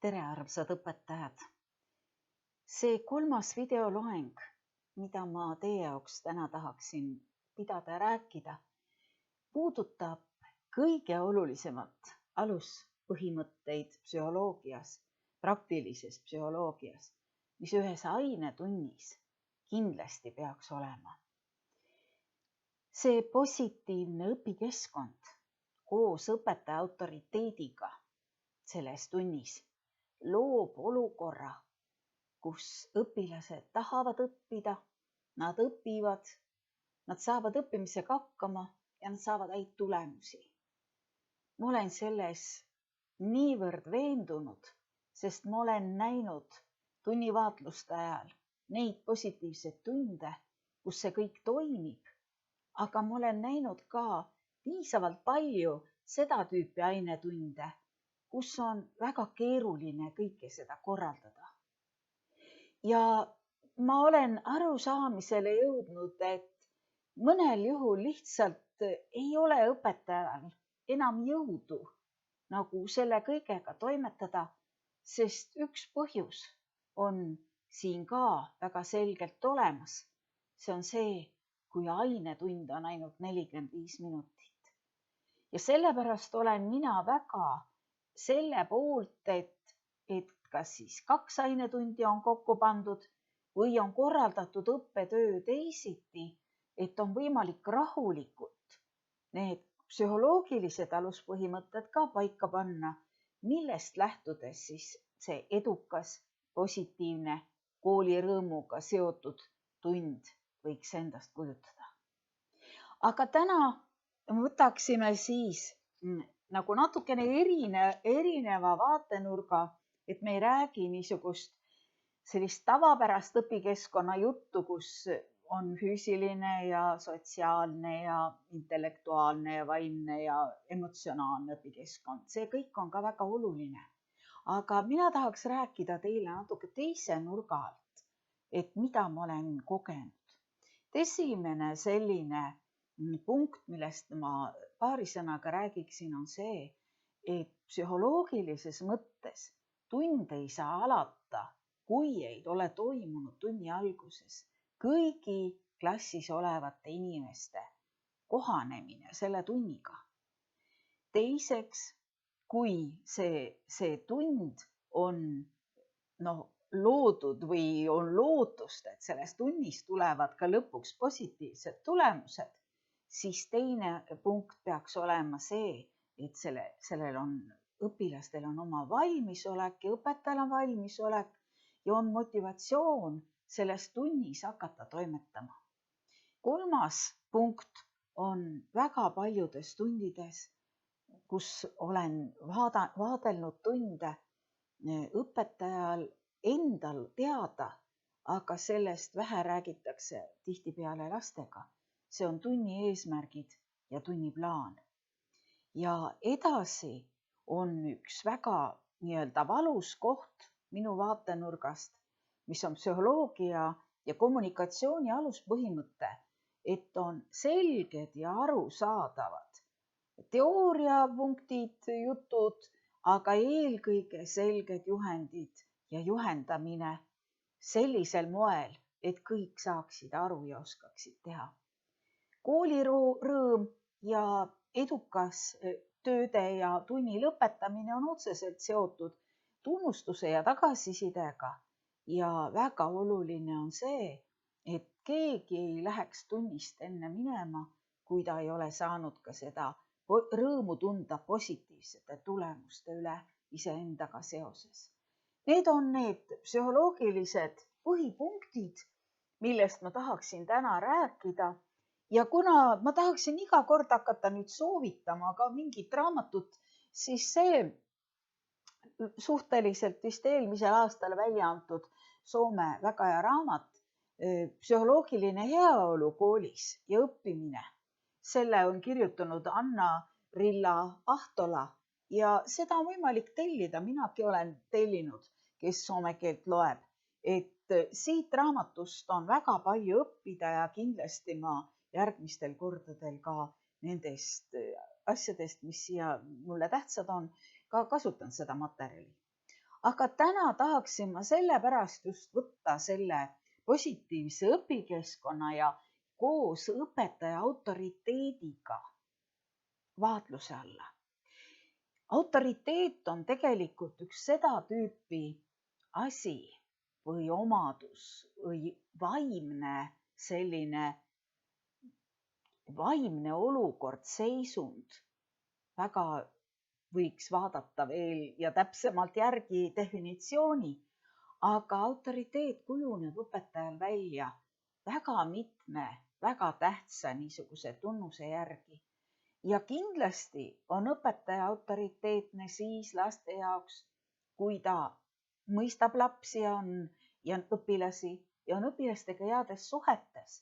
Tere, armsad õpetajad! See 3. videoloeng, mida ma teie jaoks täna tahaksin pidada ja rääkida, puudutab kõige olulisemat aluspõhimõtteid psühholoogias, praktilises psühholoogias, mis ühes ainetunnis kindlasti peaks olema. See positiivne õpikeskkond koos õpetaja autoriteediga selles tunnis loob olukorra, kus õpilased tahavad õppida, nad õpivad, nad saavad õppimisega hakkama ja nad saavad häid tulemusi. Ma olen selles niivõrd veendunud, sest ma olen näinud tunnivaatluste ajal neid positiivseid tunde, kus see kõik toimib, aga ma olen näinud ka piisavalt palju seda tüüpi ainetunde, kus on väga keeruline kõike seda korraldada. Ja ma olen arusaamisele jõudnud, et mõnel juhul lihtsalt ei ole õpetajal enam jõudu nagu selle kõigega toimetada, sest üks põhjus on siin ka väga selgelt olemas. See on see, kui ainetund on ainult 45 minutit. Ja sellepärast olen mina väga selle poolt, et kas siis 2 ainetundi on kokku pandud või on korraldatud õppetöö teisiti, et on võimalik rahulikult need psühholoogilised aluspõhimõtted ka paika panna, millest lähtudes siis see edukas, positiivne, koolirõõmuga seotud tund võiks endast kujutada. Aga täna võtaksime siis nagu natukene erineva vaatenurga, et me ei räägi niisugust sellist tavapärast õpikeskkonna juttu, kus on füüsiline ja sotsiaalne ja intellektuaalne ja vaimne ja emotsionaalne õpikeskkond. See kõik on ka väga oluline. Aga mina tahaks rääkida teile natuke teise nurga alt, et mida ma olen kogenud. Esimene selline punkt, millest ma paari sõnaga räägiksin, on see, et psühholoogilises mõttes tund ei saa alata, kui ei ole toimunud tunni alguses kõigi klassis olevate inimeste kohanemine selle tunniga. Teiseks, kui see tund on loodud või on lootust, et sellest tunnist tulevad ka lõpuks positiivsed tulemused, siis teine punkt peaks olema see, et sellel on õpilastel on oma valmisolek ja õpetajal on valmisolek ja on motivatsioon selles tunnis hakata toimetama. 3. punkt on väga paljudes tundides, kus olen vaadelnud tunde õpetajal endal teada, aga sellest vähe räägitakse tihtipeale lastega. See on tunni eesmärgid ja tunni plaan. Ja edasi on üks väga valus koht minu vaatenurgast, mis on psühholoogia ja kommunikatsiooni aluspõhimõte, et on selged ja arusaadavad teooriapunktid, jutud, aga eelkõige selged juhendid ja juhendamine sellisel moel, et kõik saaksid aru ja oskaksid teha. Koolirõõm ja edukas tööde ja tunni lõpetamine on otseselt seotud tunnustuse ja tagasisidega ja väga oluline on see, et keegi ei läheks tunnist enne minema, kui ta ei ole saanud ka seda rõõmu tunda positiivsete tulemuste üle iseendaga seoses. Need on need psühholoogilised põhipunktid, millest ma tahaksin täna rääkida. Ja kuna ma tahaksin iga kord hakata nüüd soovitama ka mingit raamatut, siis see suhteliselt vist eelmisel aastal välja antud Soome väga hea raamat, psühholoogiline heaolu koolis ja õppimine. Selle on kirjutanud Anna-Rilla Ahtola ja seda on võimalik tellida. Minagi olen tellinud, kes soome keelt loeb. Et siit raamatust on väga palju õppida ja kindlasti ma järgmistel kordadel ka nendest asjadest, mis siia mulle tähtsad on, ka kasutan seda materjali. Aga täna tahaksin ma sellepärast just võtta selle positiivse õpikeskkonna ja koos õpetaja autoriteediga vaatluse alla. Autoriteet on tegelikult üks seda tüüpi asi või omadus või vaimne olukord, seisund. Väga võiks vaadata veel ja täpsemalt järgi definitsiooni, aga autoriteet kujuneb õpetajal välja väga mitme, väga tähtsa niisuguse tunnuse järgi. Ja kindlasti on õpetaja autoriteetne siis laste jaoks, kui ta mõistab lapsi ja õpilasi ja on õpilastega heades suhetes.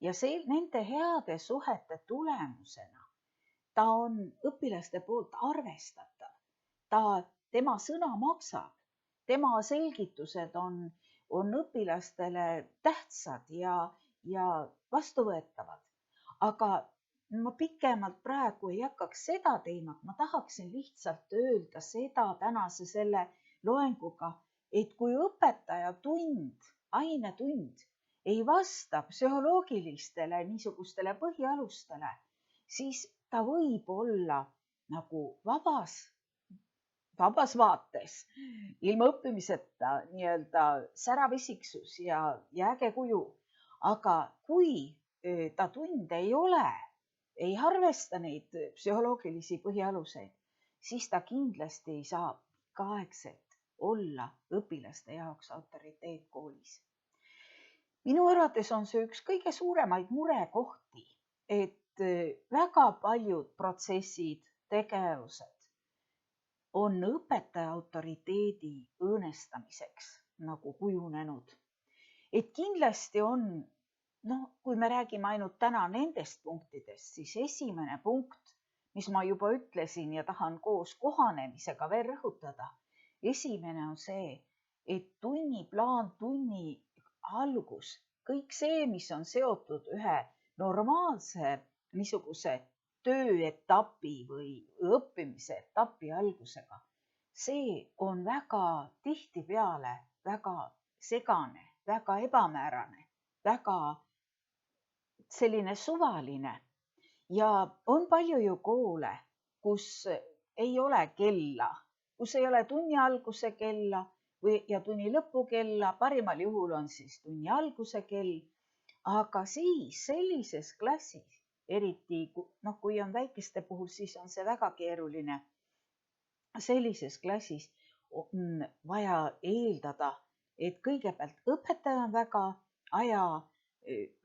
Ja nende heade suhete tulemusena ta on õpilaste poolt arvestatav. Tema sõna maksab, tema selgitused on õpilastele tähtsad ja vastuvõetavad. Aga ma pikemalt praegu ei hakkaks seda teemat, ma tahaksin lihtsalt öelda seda tänase selle loenguga, et kui õpetaja ainetund ei vasta psühholoogilistele niisugustele põhialustele, siis ta võib olla nagu vabas vaates, ilma õppimiseta nii-öelda särav isiksus ja äge kuju. Aga kui ta tund ei arvesta neid psühholoogilisi põhialuseid, siis ta kindlasti ei saa pikaaegselt olla õpilaste jaoks autoriteet koolis. Minu arvates on see üks kõige suuremaid murekohti, et väga paljud protsessid, tegevused on õpetaja autoriteedi õõnestamiseks nagu kujunenud. Et kindlasti on, kui me räägime ainult täna nendest punktidest, siis esimene punkt, mis ma juba ütlesin ja tahan koos kohanemisega veel rõhutada. Esimene on see, et tunniplaan, tunni algus, kõik see, mis on seotud ühe normaalse niisuguse tööetapi või õppimise etapi algusega, see on väga tihtipeale väga segane, väga ebamäärane, väga selline suvaline. Ja on palju ju koole, kus ei ole kella, kus ei ole tunni alguse kella ja tunni lõpu kella, parimal juhul on siis tunni alguse kell. Aga siis sellises klassis, eriti kui on väikeste puhul, siis on see väga keeruline. Sellises klassis on vaja eeldada, et kõigepealt õpetaja on väga aja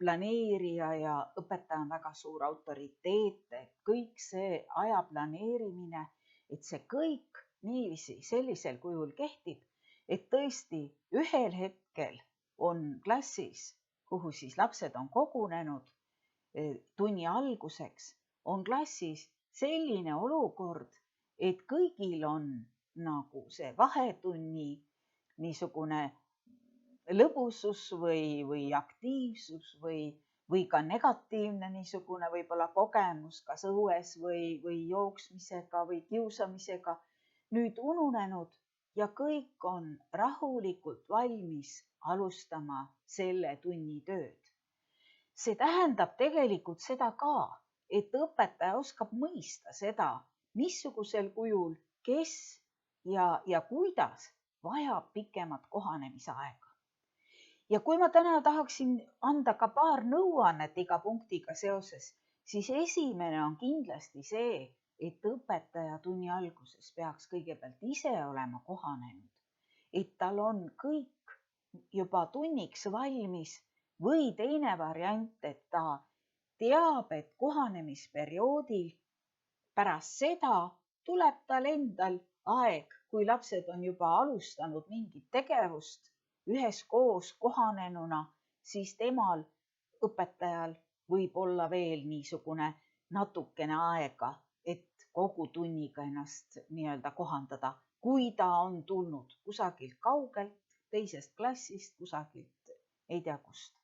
planeerija ja õpetaja on väga suur autoriteet, et kõik see aja planeerimine, et see kõik niiviisi sellisel kujul kehtib, et tõesti ühel hetkel on klassis, kuhu siis lapsed on kogunenud tunni alguseks, on klassis selline olukord, et kõigil on nagu see vahetunni niisugune lõbusus või aktiivsus või ka negatiivne niisugune võib-olla kogemus kas õues või jooksmisega või kiusamisega nüüd ununenud ja kõik on rahulikult valmis alustama selle tunni tööd. See tähendab tegelikult seda ka, et õpetaja oskab mõista seda, missugusel kujul, kes ja kuidas vajab pikemat kohanemisaega. Ja kui ma täna tahaksin anda ka paar nõuannet iga punktiga seoses, siis esimene on kindlasti see, et õpetaja tunni alguses peaks kõigepealt ise olema kohanenud, et tal on kõik juba tunniks valmis või teine variant, et ta teab, et kohanemisperioodil pärast seda tuleb tal endal aeg, kui lapsed on juba alustanud mingit tegevust, üheskoos kohanenuna, siis temal, õpetajal, võib olla veel niisugune natukene aega, et kogu tunniga ennast nii-öelda kohandada, kui ta on tulnud kusagilt kaugelt, teisest klassist, kusagilt ei tea kust.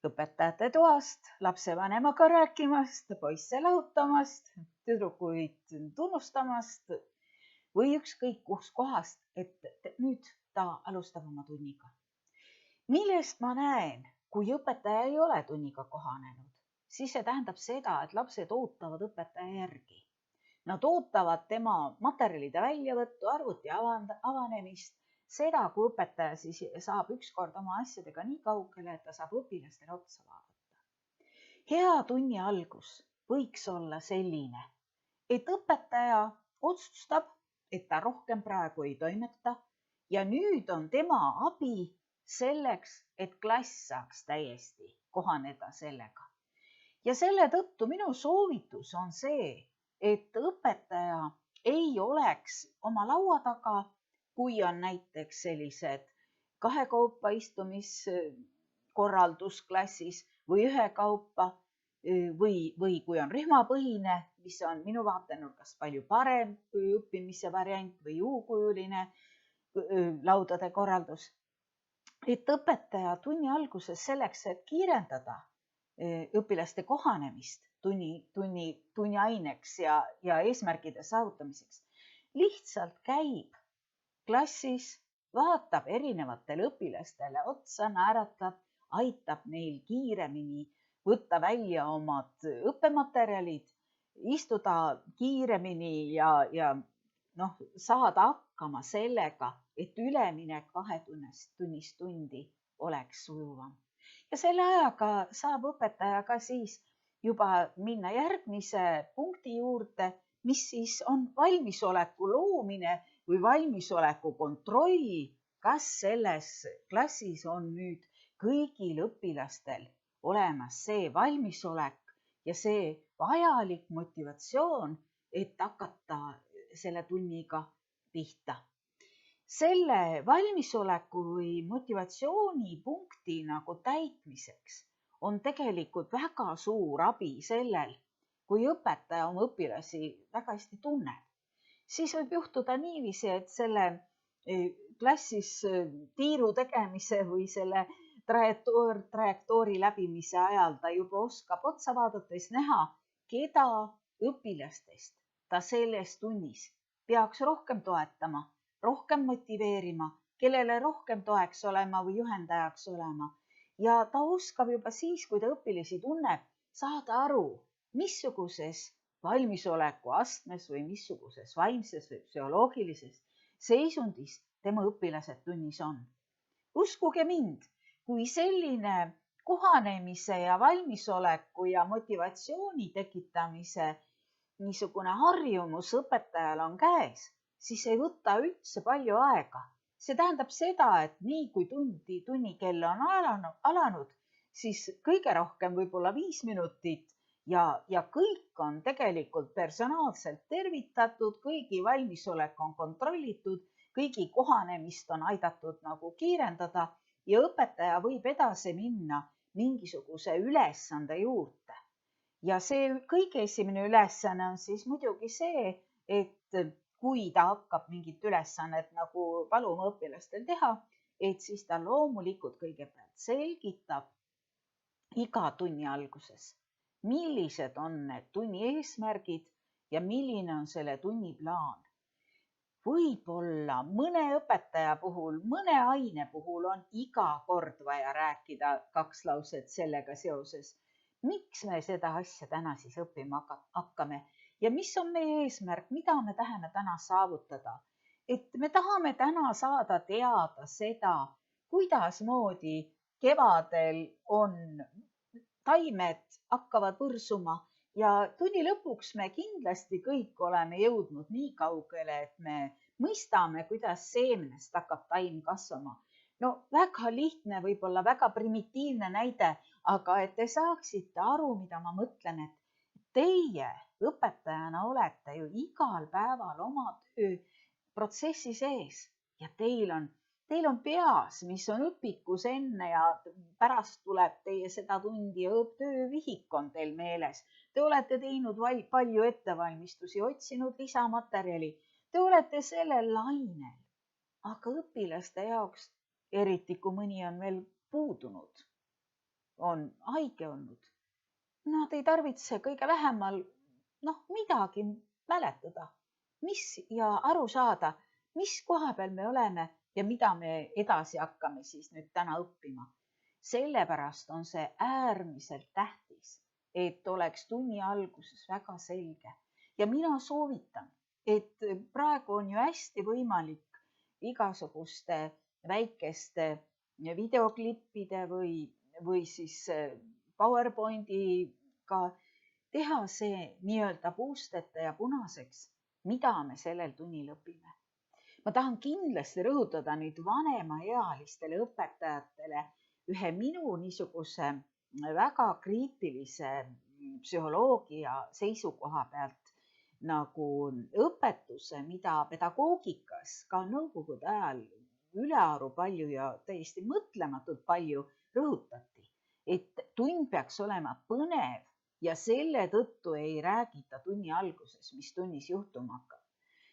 Õpetajate toast, lapsevanemaga rääkimast, poisse lahutamast, tüdrukuid tunnustamast, või ükskõik kus kohast, et nüüd ta alustab oma tunniga. Millest ma näen, kui õpetaja ei ole tunniga kohanenud, siis see tähendab seda, et lapsed ootavad õpetaja järgi. Nad ootavad tema materjalide väljavõttu, arvuti avanemist, seda, kui õpetaja siis saab ükskord oma asjadega nii kaugele, et ta saab õpilastele otsa vaadata. Hea tunni algus võiks olla selline, et õpetaja otsustab, et ta rohkem praegu ei toimeta ja nüüd on tema abi selleks, et klass saaks täiesti kohaneda sellega. Ja selle tõttu minu soovitus on see, et õpetaja ei oleks oma laua taga, kui on näiteks sellised kahekaupa istumiskorraldus klassis või ühekaupa või kui on rühmapõhine, mis on minu vaatenurgast palju parem õppimise variant või U-kujuline laudade korraldus. Et õpetaja tunni alguses selleks, et kiirendada õpilaste kohanemist tunni aineks ja eesmärgide saavutamiseks, lihtsalt käib klassis, vaatab erinevatele õpilastele otsa, naeratab, aitab neil kiiremini võtta välja omad õppematerjalid, istuda kiiremini ja saada hakkama sellega, et üleminek 2 tunnist tundi oleks sujuvam. Ja selle ajaga saab õpetaja ka siis juba minna järgmise punkti juurde, mis siis on valmisoleku loomine või valmisoleku kontroll, kas selles klassis on nüüd kõigil õpilastel olemas see valmisolek ja see vajalik motivatsioon, et hakata selle tunniga pihta. Selle valmisoleku või motivatsiooni punkti nagu täitmiseks on tegelikult väga suur abi sellel, kui õpetaja oma õpilasi väga hästi tunneb. Siis võib juhtuda niiviisi, et selle klassis tiiru tegemise või selle trajektoori läbimise ajal ta juba oskab otsa vaadates näha, keda õpilastest ta selles tunnis peaks rohkem toetama, rohkem motiveerima, kellele rohkem toeks olema või juhendajaks olema. Ja ta oskab juba siis, kui ta õpilasi tunneb, saada aru, missuguses valmisoleku astmes või missuguses vaimses või psühholoogilises seisundis tema õpilased tunnis on. Uskuge mind, kui selline kohanemise ja valmisoleku ja motivatsiooni tekitamise niisugune harjumus õpetajal on käes, siis ei võta üldse palju aega. See tähendab seda, et nii kui tunnikell on alanud, siis kõige rohkem võib-olla 5 minutit ja kõik on tegelikult personaalselt tervitatud, kõigi valmisolek on kontrollitud, kõigi kohanemist on aidatud nagu kiirendada ja õpetaja võib edasi minna mingisuguse ülesande juurde. Ja see kõige esimene ülesanne on siis muidugi see, et kui ta hakkab mingit ülesannet nagu paluma õpilastel teha, et siis ta loomulikult kõigepealt selgitab iga tunni alguses, millised on need tunni eesmärgid ja milline on selle tunni plaan. Võib-olla mõne õpetaja puhul, mõne aine puhul on iga kord vaja rääkida 2 lauset sellega seoses. Miks me seda asja täna siis õppima hakkame? Ja mis on meie eesmärk, mida me tahame täna saavutada? Et me tahame täna saada teada seda, kuidasmoodi kevadel on taimed hakkavad võrsuma ja tunni lõpuks me kindlasti kõik oleme jõudnud nii kaugele, et me mõistame, kuidas seemnest hakkab taim kasvama. No väga lihtne, võib-olla väga primitiivne näide, aga et te saaksite aru, mida ma mõtlen, et teie õpetajana olete ju igal päeval oma tööprotsessi sees ja teil on peas, mis on õpikus enne ja pärast tuleb teie seda tundi ja töövihik on teil meeles. Te olete teinud palju ettevalmistusi, otsinud lisamaterjali. Te olete sellel lainel, aga õpilaste jaoks, eriti kui mõni on veel puudunud, on haige olnud. Nad ei tarvitse kõige vähemal midagi mäletada. ja aru saada, mis koha peal me oleme ja mida me edasi hakkame siis nüüd täna õppima. Sellepärast on see äärmiselt tähtis, et oleks tunni alguses väga selge. Ja mina soovitan, et praegu on ju hästi võimalik igasuguste väikeste videoklippide või siis PowerPointiga teha see nii-öelda puusteta ja punaseks, mida me sellel tunnil õpime. Ma tahan kindlasti rõhutada nüüd vanemaealistele õpetajatele ühe minu niisuguse väga kriitilise psühholoogia seisukoha pealt nagu õpetuse, mida pedagoogikas ka nõukogude ajal ülearu palju ja täiesti mõtlematult palju rõhutati, et tund peaks olema põnev ja selle tõttu ei räägita tunni alguses, mis tunnis juhtuma hakkab.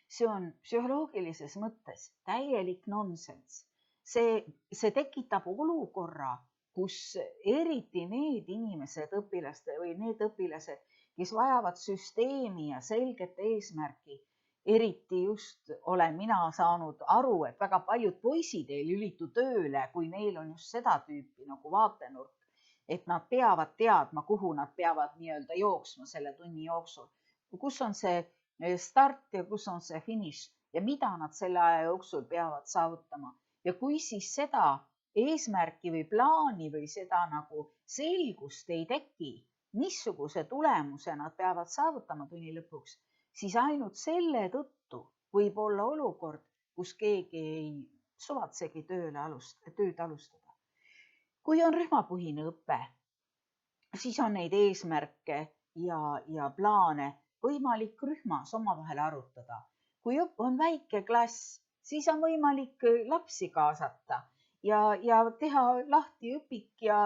See on psühholoogilises mõttes täielik nonsenss. See tekitab olukorra, kus eriti need inimesed, need õpilased, kes vajavad süsteemi ja selget eesmärki, eriti just olen mina saanud aru, et väga paljud poisid ei lülitu tööle, kui neil on just seda tüüpi nagu vaatenurk, et nad peavad teadma, kuhu nad peavad nii-öelda jooksma selle tunni jooksul. Kus on see start ja kus on see finiš ja mida nad selle aja jooksul peavad saavutama. Ja kui siis seda eesmärki või plaani või seda nagu selgust ei teki, missuguse tulemuse nad peavad saavutama tunni lõpuks, siis ainult selle tõttu võib olla olukord, kus keegi ei suvatsegi tööd alustada. Kui on rühmapõhine õpe, siis on neid eesmärke ja plaane võimalik rühmas omavahel arutada. Kui on väike klass, siis on võimalik lapsi kaasata ja teha lahti õpik ja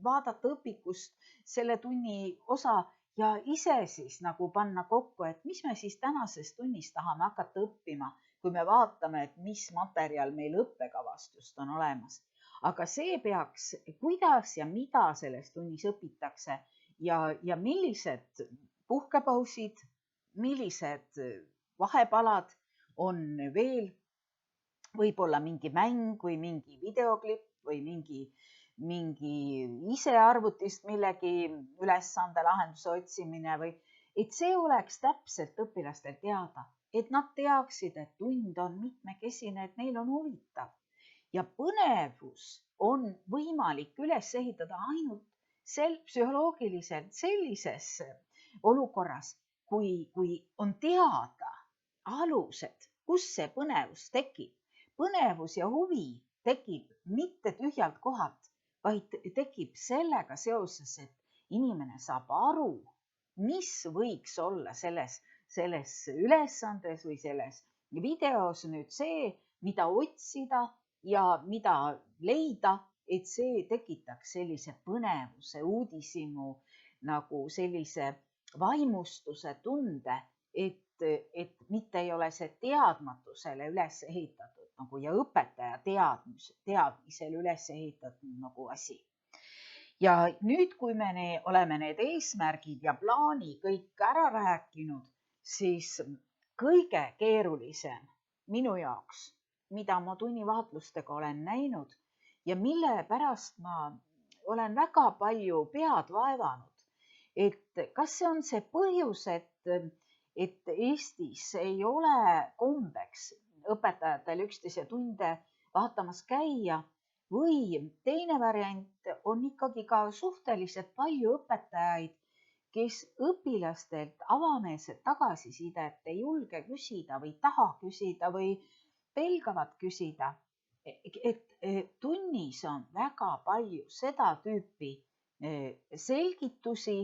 vaadata õpikust selle tunni osa ja ise siis nagu panna kokku, et mis me siis tänases tunnis tahame hakata õppima, kui me vaatame, et mis materjal meil õppekavast on olemas. Aga see peaks, kuidas ja mida selles tunnis õpitakse ja millised puhkepausid, millised vahepalad on veel, võib-olla mingi mäng või mingi videoklipp või mingi ise arvutist millegi ülesande lahenduse otsimine või et see oleks täpselt õpilastel teada, et nad teaksid, et tund on mitmekesine, et neil on huvitav ja põnevus on võimalik üles ehitada ainult psühholoogiliselt sellises olukorras, kui on teada alused, kus see põnevus tekib. Põnevus ja huvi tekib mitte tühjalt kohalt, vaid tekib sellega seoses, et inimene saab aru, mis võiks olla selles ülesandes või selles videos nüüd see, mida otsida ja mida leida, et see tekitaks sellise põnevuse, uudishimu, nagu sellise vaimustuse tunde, et mitte ei ole see teadmatusele üles ehitatud nagu ja õpetaja teadmisele üles ehitatud nagu asi. Ja nüüd, kui me oleme need eesmärgid ja plaani kõik ära rääkinud, siis kõige keerulisem minu jaoks, mida ma tunnivaatlustega olen näinud ja mille pärast ma olen väga palju pead vaevanud, et kas see on see põhjus, et Eestis ei ole kombeks õpetajatel üksteise tunde vaatamas käia või teine variant on ikkagi ka suhteliselt palju õpetajaid, kes õpilastelt avameelset tagasisidet ei julge küsida või taha küsida või pelgavad küsida. Et tunnis on väga palju seda tüüpi selgitusi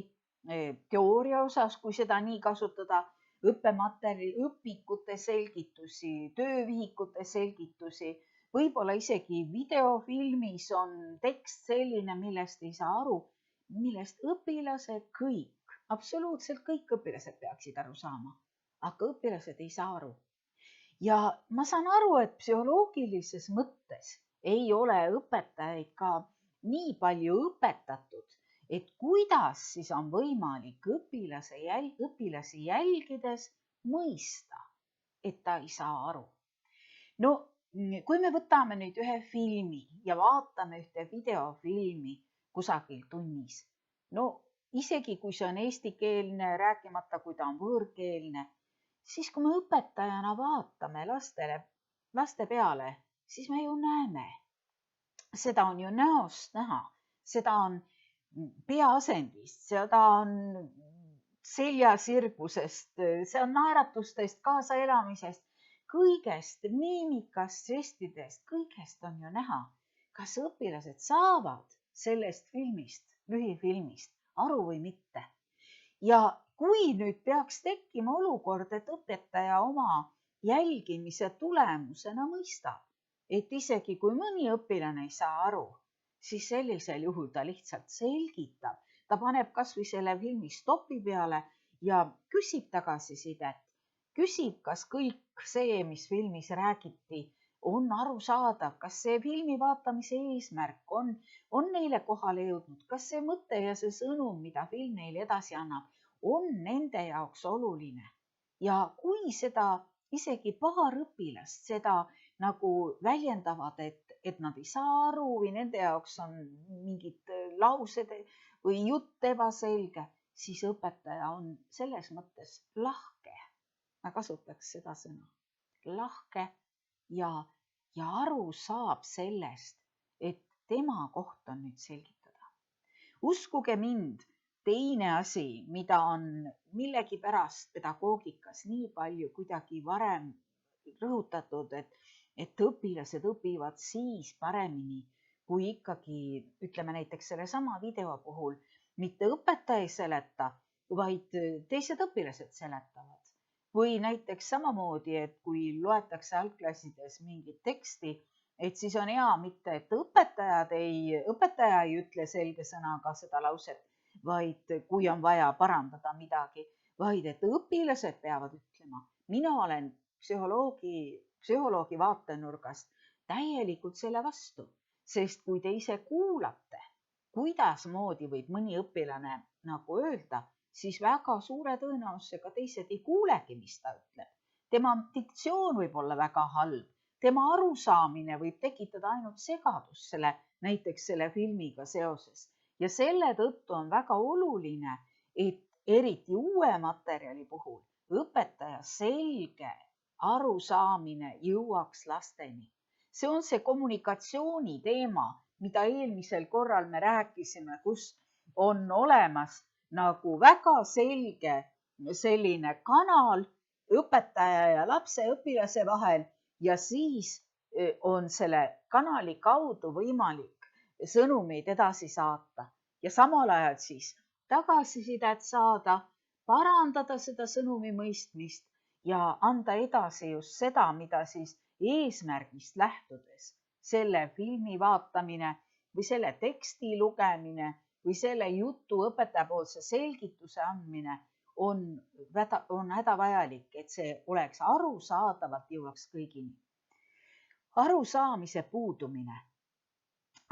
teooria osas, kui seda nii kasutada, õppematerjali, õpikute selgitusi, töövihikute selgitusi, võib-olla isegi videofilmis on tekst selline, millest ei saa aru, millest õpilased kõik, absoluutselt kõik õpilased peaksid aru saama, aga õpilased ei saa aru. Ja ma saan aru, et psühholoogilises mõttes ei ole õpetajaid ka nii palju õpetatud, et kuidas siis on võimalik õpilasi jälgides mõista, et ta ei saa aru. No kui me võtame nüüd ühe filmi ja vaatame ühte videofilmi kusagil tunnis, no isegi kui see on eestikeelne, rääkimata kui ta on võõrkeelne, siis kui me õpetajana vaatame laste peale, siis me ju näeme. Seda on ju näost näha, seda on peaasendist, seda on seljasirgusest, see on naeratustest, kaasaelamisest, kõigest, miimikast, žestidest, kõigest on ju näha, kas õpilased saavad sellest filmist, lühifilmist aru või mitte. Ja kui nüüd peaks tekkima olukord, et õpetaja oma jälgimise tulemusena mõistab, et isegi kui mõni õpilane ei saa aru, siis sellisel juhul ta lihtsalt selgitab, ta paneb kas või selle filmi stopi peale ja küsib tagasisidet, küsib, kas kõik see, mis filmis räägiti, on arusaadav, kas see filmi vaatamise eesmärk on neile kohale jõudnud, kas see mõte ja see sõnum, mida film neile edasi annab, on nende jaoks oluline. Ja kui seda isegi paar õpilast seda nagu väljendavad, et nad ei saa aru või nende jaoks on mingid laused või jutt ebaselge, siis õpetaja on selles mõttes lahke. Ma kasutaks seda sõna, lahke ja aru saab sellest, et tema koht on nüüd selgitada. Uskuge mind, teine asi, mida on millegipärast pedagoogikas nii palju kuidagi varem rõhutatud, et õpilased õpivad siis paremini, kui ikkagi, ütleme näiteks selle sama video puhul, mitte õpetaja ei seleta, vaid teised õpilased seletavad. Või näiteks samamoodi, et kui loetakse algklassides mingit teksti, et siis on hea mitte, et õpetaja ei ütle selge sõnaga seda lauset, vaid kui on vaja parandada midagi, vaid et õpilased peavad ütlema. Mina olen psühholoogi vaatenurgast täielikult selle vastu, sest kui te ise kuulate, kuidasmoodi võib mõni õpilane nagu öelda, siis väga suure tõenäosusega teised ei kuulegi, mis ta ütleb. Tema diktsioon võib olla väga halb, tema arusaamine võib tekitada ainult segadust näiteks selle filmiga seoses. Ja selle tõttu on väga oluline, et eriti uue materjali puhul õpetaja selge arusaamine jõuaks lasteni. See on see kommunikatsiooni teema, mida eelmisel korral me rääkisime, kus on olemas nagu väga selge selline kanal õpetaja ja lapse, õpilase vahel ja siis on selle kanali kaudu võimalik sõnumeid edasi saata ja samal ajal siis tagasisidet saada, parandada seda sõnumi mõistmist ja anda edasi just seda, mida siis eesmärgist lähtudes selle filmi vaatamine või selle teksti lugemine või selle jutu õpetajapoolse selgituse andmine on hädavajalik, et see oleks arusaadavalt jõuaks kõigini. Arusaamise puudumine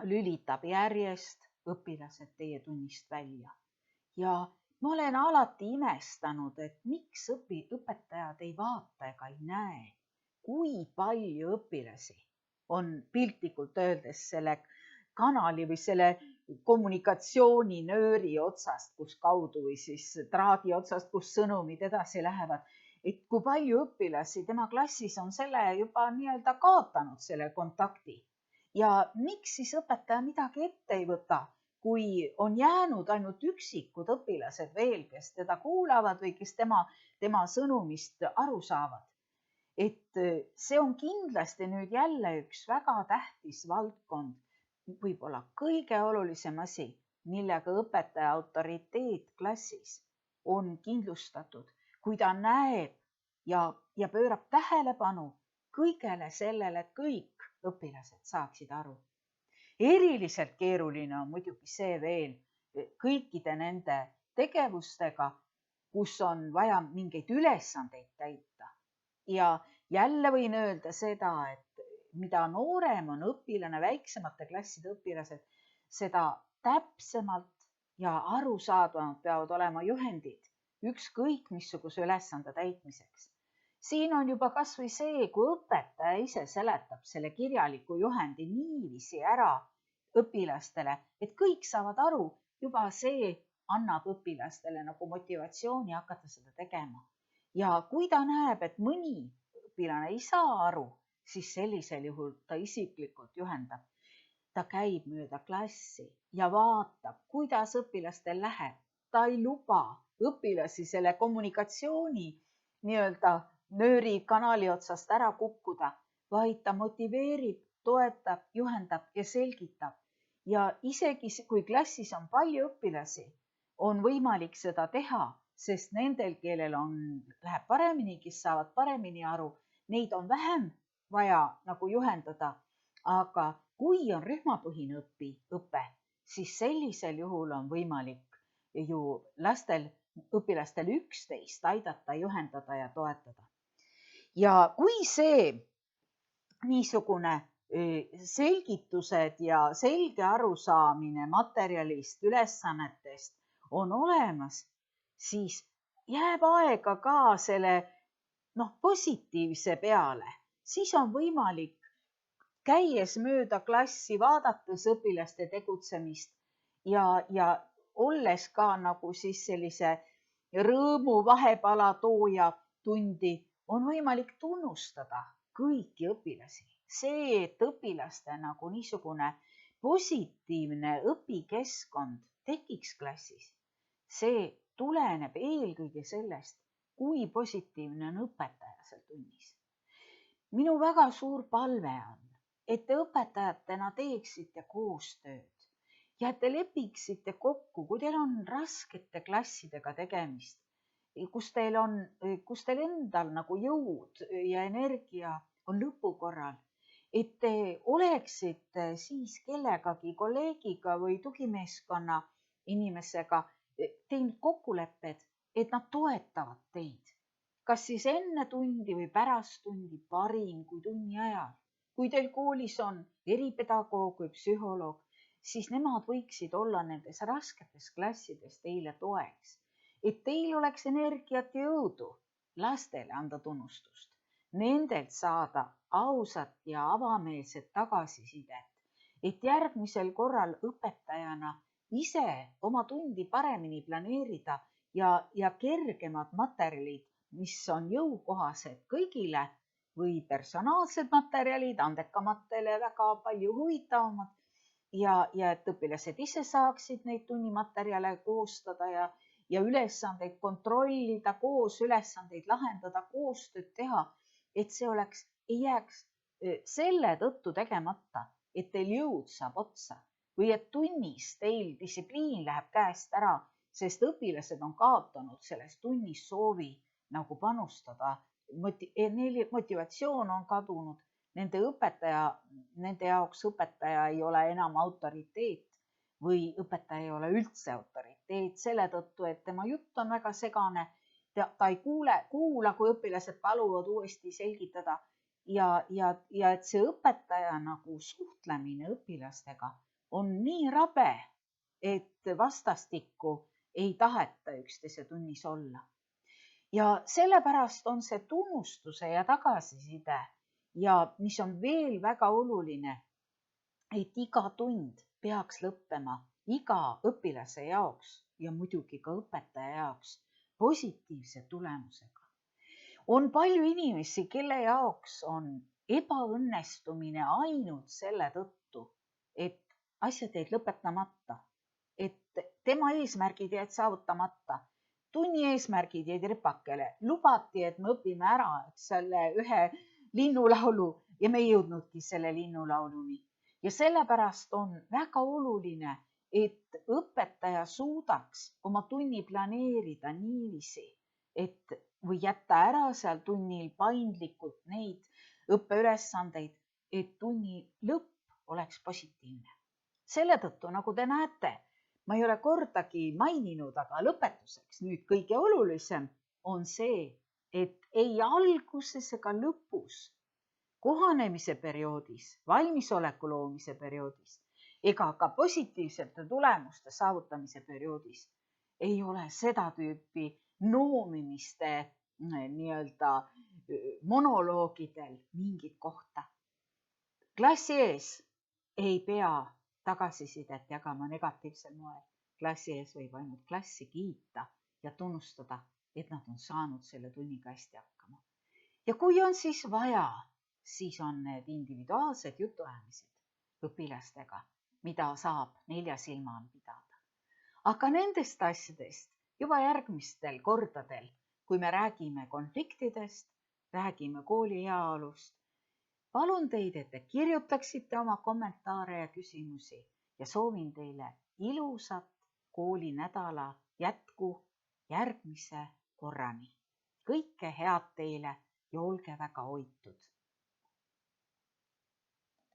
lülitab järjest õpilased teie tunnist välja ja ma olen alati imestanud, et miks õpetajad ei vaata ega ei näe, kui palju õpilasi on piltlikult öeldes selle kanali või selle kommunikatsiooni-nööri otsast, kus kaudu või siis traadi otsast, kus sõnumid edasi lähevad. Et kui palju õpilasi tema klassis on selle juba nii-öelda kaotanud selle kontakti ja miks siis õpetaja midagi ette ei võta, kui on jäänud ainult üksikud õpilased veel, kes teda kuulavad või kes tema sõnumist aru saavad. Et see on kindlasti nüüd jälle üks väga tähtis valdkond, võib-olla kõige olulisem asi, millega õpetaja autoriteet klassis on kindlustatud, kui ta näeb ja pöörab tähelepanu kõigele sellele, et kõik õpilased saaksid aru. Eriliselt keeruline on muidugi see veel kõikide nende tegevustega, kus on vaja mingeid ülesandeid täita. Ja jälle võin öelda seda, et mida noorem on õpilane, väiksemate klasside õpilased, seda täpsemalt ja arusaadavamad peavad olema juhendid ükskõik missuguse ülesande täitmiseks. Siin on juba kas või see, kui õpetaja ise seletab selle kirjaliku juhendi niiviisi ära õpilastele, et kõik saavad aru, juba see annab õpilastele nagu motivatsiooni hakata seda tegema. Ja kui ta näeb, et mõni õpilane ei saa aru, siis sellisel juhul ta isiklikult juhendab. Ta käib mööda klassi ja vaatab, kuidas õpilastel läheb. Ta ei luba õpilasi selle kommunikatsiooni nööri kanali otsast ära kukkuda, vaid ta motiveerib, toetab, juhendab ja selgitab. Ja isegi kui klassis on palju õpilasi, on võimalik seda teha, sest nendel, kellel läheb paremini, kes saavad paremini aru, neid on vähem vaja nagu juhendada. Aga kui on rühmapõhine õpe, siis sellisel juhul on võimalik ju õpilastel üksteist aidata, juhendada ja toetada. Ja kui see niisugune selgitused ja selge arusaamine materjalist, ülesannetest on olemas, siis jääb aega ka selle positiivse peale. Siis on võimalik käies mööda klassi, vaadates õpilaste tegutsemist ja olles ka nagu siis sellise rõõmu vahepala tooja tundi, on võimalik tunnustada kõiki õpilasi. See, et õpilaste nagu niisugune positiivne õpikeskkond tekiks klassis, see tuleneb eelkõige sellest, kui positiivne on õpetaja seal tunnis. Minu väga suur palve on, et te õpetajatena teeksite koostööd ja et te lepiksite kokku, kui teil on raskete klassidega tegemist, kus teil endal nagu jõud ja energia on lõpu korral, et te oleksite siis kellegagi, kolleegiga või tugimeeskonna inimesega teinud kokkulepped, et nad toetavad teid. Kas siis enne tundi või pärast tundi, parim kui tunni ajal. Kui teil koolis on eripedagoog või psühholoog, siis nemad võiksid olla nendes rasketes klassides teile toeks. Et teil oleks energiat ja jõudu lastele anda tunnustust, nendelt saada ausat ja avameelset tagasisidet, et järgmisel korral õpetajana ise oma tundi paremini planeerida ja kergemad materjalid, mis on jõukohased kõigile või personaalsed materjalid andekamatele väga palju huvitavamad ja et õpilased ise saaksid neid tunnimaterjale koostada ja ülesandeid kontrollida, koos ülesandeid lahendada, koostööd teha, et see ei jääks selle tõttu tegemata, et teil jõud saab otsa või et tunnis teil distsipliin läheb käest ära, sest õpilased on kaotanud selles tunnis soovi nagu panustada. Motivatsioon on kadunud, nende jaoks õpetaja ei ole enam autoriteet või õpetaja ei ole üldse autoriteet selle tõttu, et tema jutt on väga segane. Ta ei kuula, kui õpilased paluvad uuesti selgitada ja et see õpetaja nagu suhtlemine õpilastega on nii rabe, et vastastikku ei taheta üksteise tunnis olla. Ja sellepärast on see tunnustuse ja tagasiside ja mis on veel väga oluline, et iga tund peaks lõppema iga õpilase jaoks ja muidugi ka õpetaja jaoks positiivse tulemusega. On palju inimesi, kelle jaoks on ebaõnnestumine ainult selle tõttu, et asjad jäid lõpetamata, et tema eesmärgid jäid saavutamata, tunni eesmärgid jäid ripakele, lubati, et me õpime ära selle ühe linnulaulu ja me ei jõudnudki selle linnulauluni. Ja sellepärast on väga oluline, et õpetaja suudaks oma tunni planeerida niiviisi, või jätta ära seal tunnil paindlikult neid õppeülesandeid, et tunni lõpp oleks positiivne. Selle tõttu, nagu te näete, ma ei ole kordagi maininud, aga lõpetuseks nüüd kõige olulisem on see, et ei alguses ega lõpus, kohanemise perioodis, valmisoleku loomise perioodis ega ka positiivsete tulemuste saavutamise perioodis ei ole seda tüüpi noomimiste monoloogidel mingit kohta. Klassi ees ei pea tagasisidet jagama negatiivsel moel. Klassi ees võib ainult klassi kiita ja tunnustada, et nad on saanud selle tunniga hästi hakkama. Ja kui on siis vaja, siis on need individuaalsed jutuajamised õpilastega, mida saab 4 silma all pidada. Aga nendest asjadest juba järgmistel kordadel, kui me räägime konfliktidest, räägime kooli heaolust, palun teid, et te kirjutaksite oma kommentaare ja küsimusi ja soovin teile ilusat koolinädala jätku järgmise korrani. Kõike head teile ja olge väga hoitud!